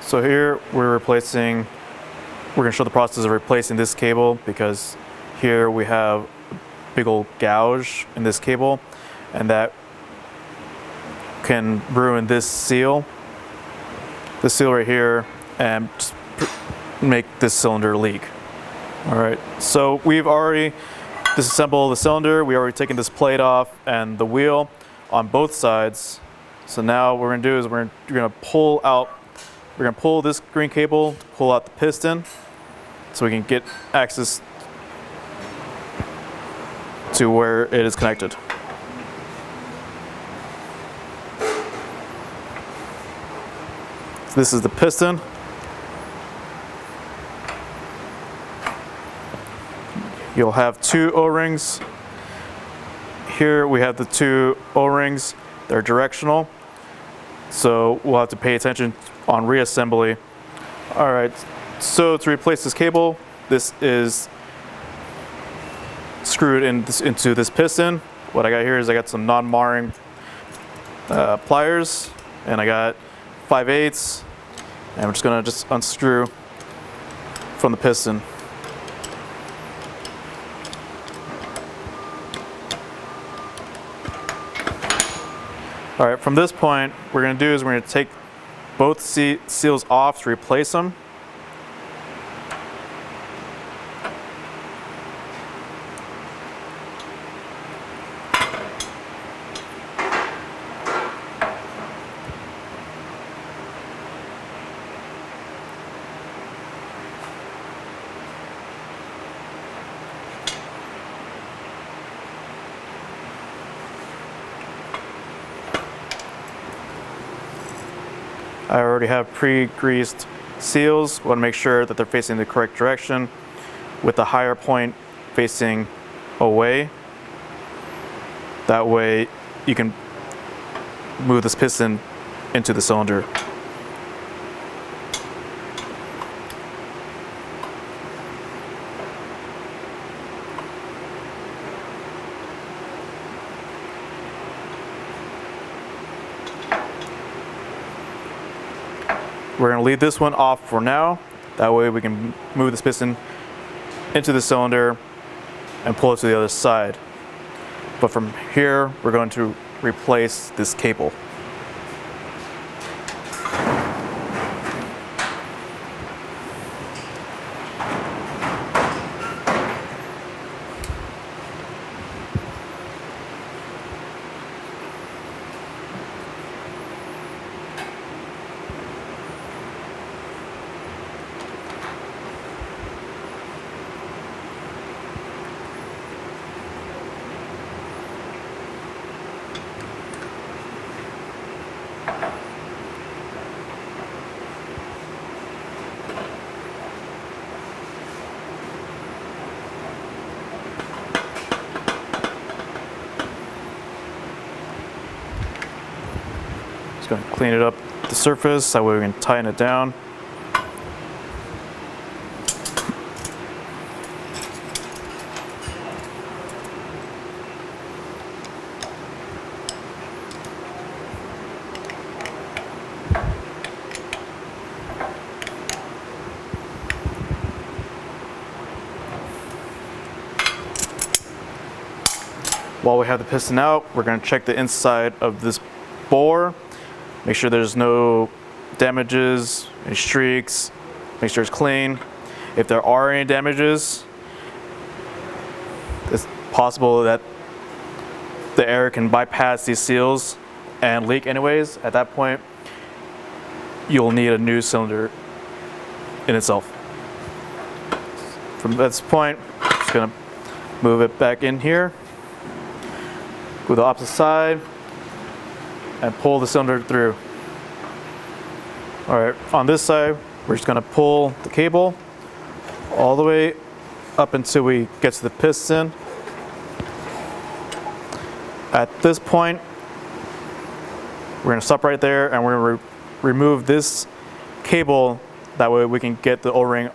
So here we're going to show the process of replacing this cable, because here we have a big old gouge in this cable, and that can ruin this seal right here, and just make this cylinder leak. All right, so we've already disassembled the cylinder. We already taken this plate off and the wheel on both sides. So now what we're gonna do is we're gonna pull this green cable to pull out the piston, so we can get access to where it is connected. So this is the piston. You'll have two O-rings. Here we have the two O-rings. They're directional, so we'll have to pay attention on reassembly. All right, so to replace this cable, this is screwed into this piston. What I got here is I got some non-marring pliers, and I got 5/8, and we're just gonna unscrew from the piston. All right, from this point, what we're gonna do is we're gonna take both seals off to replace them. I already have pre-greased seals. Want to make sure that they're facing the correct direction, with the higher point facing away. That way you can move this piston into the cylinder. We're going to leave this one off for now. That way we can move this piston into the cylinder and pull it to the other side. But from here, we're going to replace this cable. Just going to clean it up the surface, that way we can tighten it down. While we have the piston out, we're going to check the inside of this bore. Make sure there's no damages, any streaks, make sure it's clean. If there are any damages, it's possible that the air can bypass these seals and leak anyways. At that point, you'll need a new cylinder in itself. From this point, I'm just gonna move it back in here, go to the opposite side, and pull the cylinder through. All right, on this side, we're just gonna pull the cable all the way up until we get to the piston. At this point, we're gonna stop right there, and we're gonna remove this cable. That way we can get the O-ring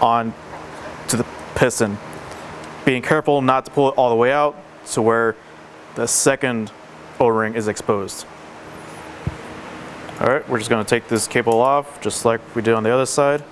on to the piston. Being careful not to pull it all the way out to where the second O-ring is exposed. All right, we're just going to take this cable off just like we did on the other side.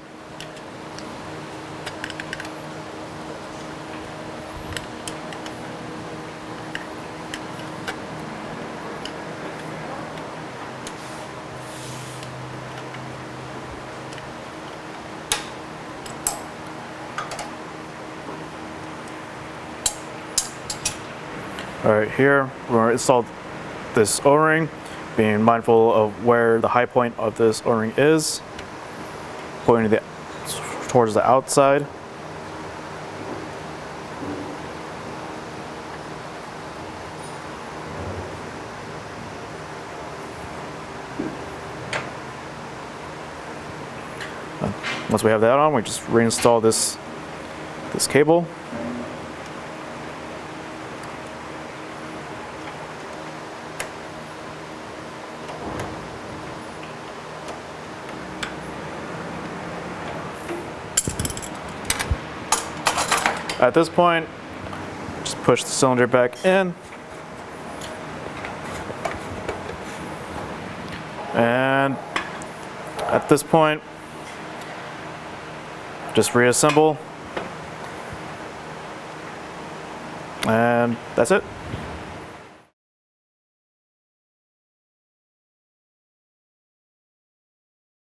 All right, here we're going to install this O-ring, being mindful of where the high point of this O-ring is, pointing towards the outside. Once we have that on, we just reinstall this cable. At this point, just push the cylinder back in. And at this point, just reassemble. And that's it.